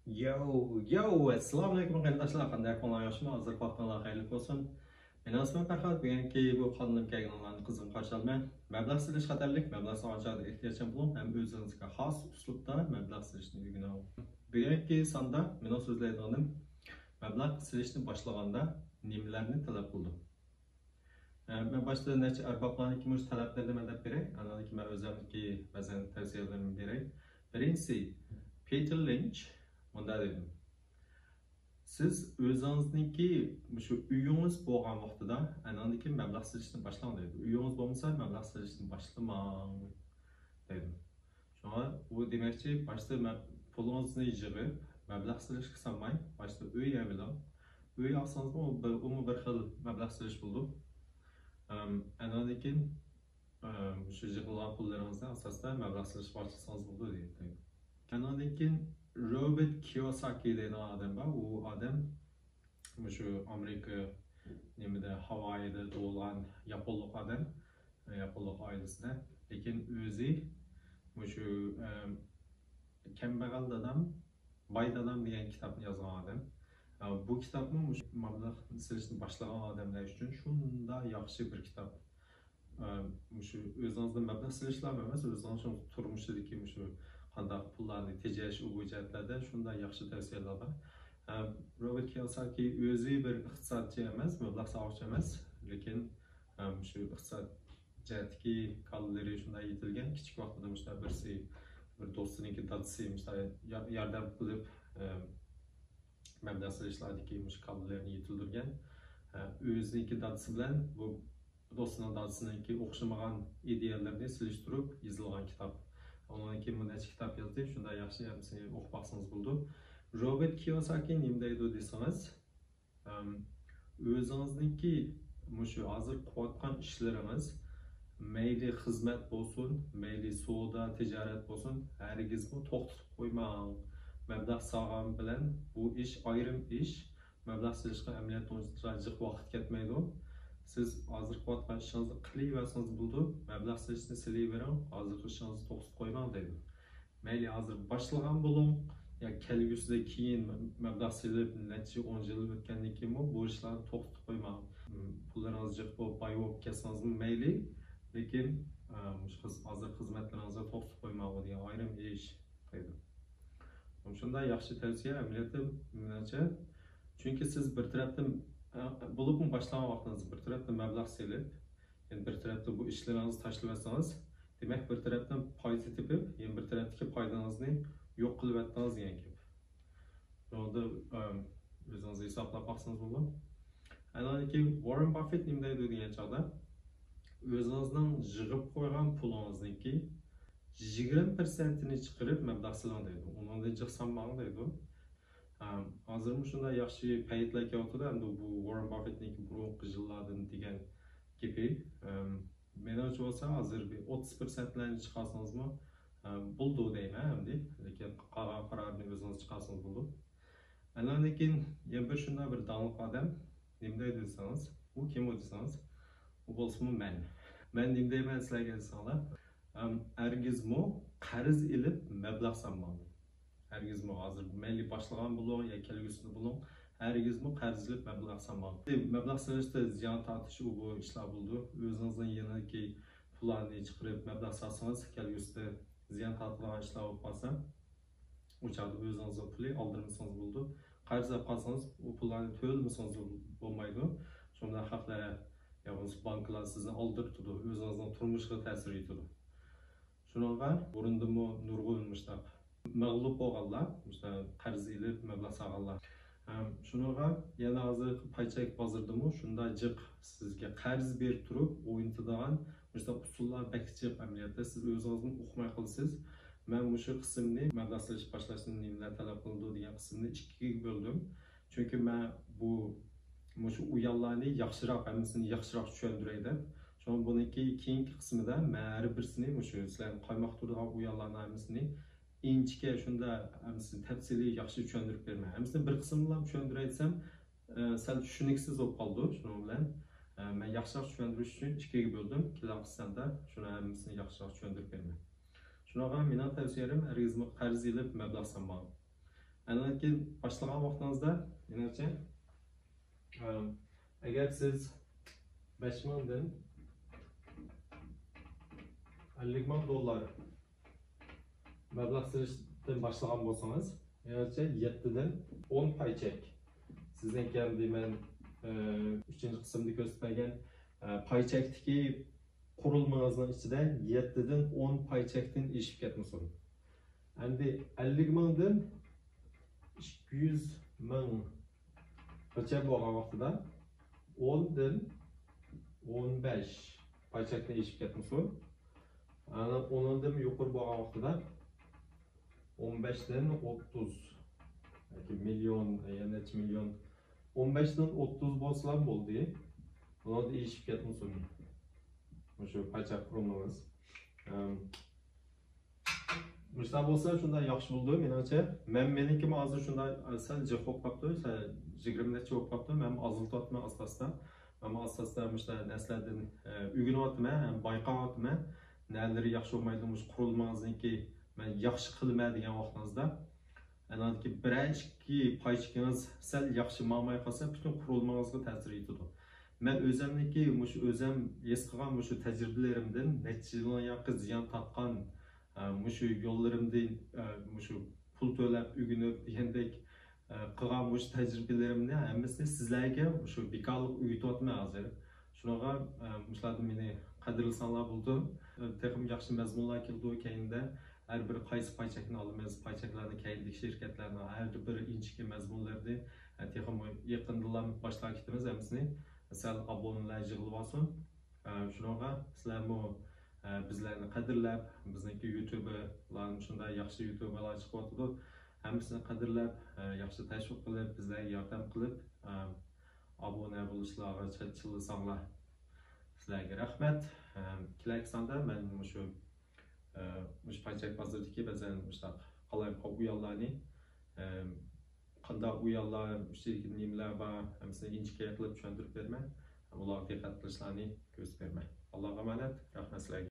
Assalomu alaykum qarindoshlar, qanday ahvolingiz yaxshimi? Hozir vaqtingiz xayrli bo'lsin. Men ismim Farhod. Bugungi bu qonunga kelganlarni qizg'in qarshi olman. Mablag' silish xatarlik, mablag' sog'inchada ehtiyojim bo'lib, ham o'zingizga xos uslubda mablag' silishni o'rganamiz. Bugungi sonda men so'zlaydiganim mablag' silishni boshlaganda nimalarni talab qildim. Men boshida necha arboblarniki mush talablarni men deb beray. Anadaki men o'zimniki ba'zan tavsiyalarimni beray. Birinchisi, Peter Lynch bunda dedim. Siz o'zingizniki shu uyingiz bo'lgan vaqtida anandaki mablag' silishni boshlang deydi. Uyingiz bo'lmasa mablag' silishni boshlamang dedim. Shunga u demakchi boshda pulingizni yig'ib mablag' silishga solmang. Boshda uy bilan uy olsangiz bir xil mablag' silish bo'ldi. Anandaki shu yig'ilgan pullaringizdan asosda mablag' silish boshlasangiz bo'ldi deydi. Anandaki Robert Kiyosaki denen adam var. O adam şu Amerika nimede Hawaii'de doğulan Japonluk adam, Japonluk ailesine. Lekin özü şu kembegal adam, bay adam diyen kitabını yazan adam. Bu kitabın mablag' silishni boshlagan odamlar uchun shunda yaxshi bir kitap. Şu o'zingizda mablag' silishlar emas, o'zingizning turmushdagi shu qanday pullarni tejash u jihatlarda shunday yaxshi tavsiyalar bor. Robert Kiyosaki o'zi bir iqtisodchi emas, mablag' sog'uvchi emas, lekin shu iqtisod jihatdagi qoidalari shunday yetilgan. Kichik vaqtida bir do'stiniki dadisi yordam qilib mablag' silishlardagi qoidalarni yetildirgan. O'ziniki dadisi bilan bu do'stining dadisiniki o'xshamagan ideyalarni silishtirib yozilgan kitap. Ondan keyin bunday kitap yazdı. Shunda yaxshi hamsini o'qib baksangiz bo'ldi. Robert Kiyosaki nima deydi desangiz, o'zingizniki shu hozir qilayotgan ishlaringiz mayli xizmat bo'lsin, mayli savdo, tijorat bo'lsin, hargizmi to'xtatib qo'ymang. Mablag' sog'am bilan bu ish ayrim ish. Mablag' silishga amaliyotda jiq vaqt ketmaydi. Siz hozir qilayotgan ishingizni qilaversangiz bo'ldi, mablag' silishni silavering, hozirgi ishingizni to'xtatib qo'ymang deydi. Mayli hozir boshlagan bo'ling, yo kelgusida keyin mablag' silib necha 10 yil o'tgandan keyin bu ishlarni to'xtatib qo'ymang. Pullaringiz jiq bo'lib, boy bo'lib ketsangiz mayli, lekin hozir xizmatlaringizni to'xtatib qo'ymang degan ayrim ish deydi. Shunday yaxshi tavsiya amaliyotda menimcha, chunki siz bir tarafdan bo'lib boshlagan vaqtingiz bir tarafdan mablag' silib, yani bir tarafdan bu ishlaringizni tashlasangiz, demak bir tarafdan foyda tepib, yani bir tarafdagi foydangizni yo'q qilib atdingiz degan gap. Bunda o'zingiz hisoblab baksangiz bo'ladi. Anaki Warren Buffett nima deydi degan chog'da, o'zingizning yig'ib qo'ygan pulingizniki 20%ni chiqarib mablag' siling deydi. Undan jiq sanmang deydi. Hozir shunday yaxshi paytlar kelyapti, endi bu Warren Buffett'niki burungi yillardan degan gapi. Menimcha bo'lsa hozir 30%larni chiqarsangizmi bo'ldi deyman endi, lekin qolgan qarorni o'zingiz chiqarsangiz bo'ldi. Andan keyin yana bir shunday bir donliq odam nima deydi desangiz, u kim desangiz, u bo'lsa men. Men nima deyman sizlarga desanglar, hargizmi qarz ilib mablag' solmang. Hargizmi hozir mayli boshlagan bo'ling yoki kelgusida bo'ling, hargizmi qarz ilib mablag' solmang. Mablag' solishda ziyon tortish bu ishlar bo'ldi. O'zingizning yanagi pullarni chiqarib mablag' solsangiz, kelgusida ziyon tortilgan ishlar bo'lib qolsa, u chog'da o'zingizning pulni oldirmasangiz bo'ldi. Qarz olib qolsangiz, u pullarni to'lamasangiz bo'lmaydi. Shunda haqlar yoki banklar sizni oldirtadi, o'zingizning turmushiga ta'sir etadi. Shunga o'rindimi nurg'un mushtaq mag'lub bo'lganlar, qarz ilib mablag' solganlar. Shunga yana hozir paychak bozirdimi, shunda jiq sizga qarz berib turib, o'yintidigan usullar bakchiq amaliyotda siz o'zingizni o'qimay qilsiz. Men shu qismni mablag' silish boshlashni nimalar talab qildi degan qismni ikkiga bo'ldim. Chunki men bu shu uyallarni yaxshiroq, hammasini yaxshiroq tushundiray deb. Shunga buniki keyingi qismida men har birisini shu sizlarning qaymoq turgan uyallarning hammasini inchga shunda hammasini tafsiliy yaxshi tushuntirib berman. Hammasini bir qism bilan tushuntiray desam, sal tushuniksiz bo'lib qoldi. Shuning bilan men yaxshiroq tushuntirish uchun ikkiga bo'ldim. Kelar qismda shuni hammasini yaxshiroq tushuntirib berman. Shunaqa mening tavsiyalarim hargizmi qarz ilib mablag' solmang. Andan keyin boshlagan vaqtingizda, menimcha, agar siz 5,000 dan 50,000 dollar mablag' silishdan boshlagan bo'lsangiz, menimcha 7 dan 10 pay chek. Sizningki ham deyman, 3-chi qismda ko'rsatilgan pay chekdagi qurilmangizning ichida 7 dan 10 pay chekdan eshib ketmasin. Endi 50,000 dan 200,000 gacha bo'lgan vaqtida 10 dan 15 pay chekdan eshib ketmasin. Ana 10 dan yuqori bo'lgan vaqtida 15 dan 30 yoki million, yana million 15 dan 30 bo'lsa bo'ldi. Buni eshib ketmasin. Shu pay chek qurilmangiz. Müşteri bolsa şunda yaxşı buldu menimcha. Meniki hozir shunda sal jiq bo'lib qolibdi, sal 20 necha bo'lib qolibdi. Men ozilyapman asosda. Men asosda müşteri naslardan o'rganyapman, ham bayqayapman. Nalari yaxshi bo'lmaydi, mush qurilmangizniki men yaxshi qilma degan vaqtingizda, anaki 1-2 paychikingiz sal yaxshi bo'lmay qolsa, butun qurilmangizga ta'sir etadi. Men o'zimniki mush o'zim his qilgan mush tajribalarimdan necha yillarga ziyon tortgan mushu yo'llarimdan mushu pul to'lab o'rganib degandek qilgan mush tajribalarimni hammasini sizlarga mushu bekorlik o'rgatyapman hozir. Shunaqa mushlarni meni qadrlasanglar bo'ldi. Texnik yaxshi mazmunlar keldi keyinda har bir qaysi paychakni olamiz, paychaklarni keyindagi shirkatlarning har bir inchki mazmunlarni texnik yaqindan boshlab ketamiz hammasini. Sal abonelar yig'ilib olsin. Shunaqa sizlarmi bizlarni qadrlab, bizniki YouTube'larni shunday yaxshi YouTube'lar chiqyapti. Hammasini qadrlab, yaxshi tashviq qilib, bizlarga yordam qilib, abone bo'lishlarini chiqilsanglar. Sizlarga rahmat. Kelakisanda men shu paychak bozoridagi ba'zan qalay uyallarni qanday uyallar, nimalar bor, hammasini inchga qilib tushuntirib berman. Ularga diqqat qilishlarini ko'rsatib berman. Allohga emanet, rahmat sizlarga.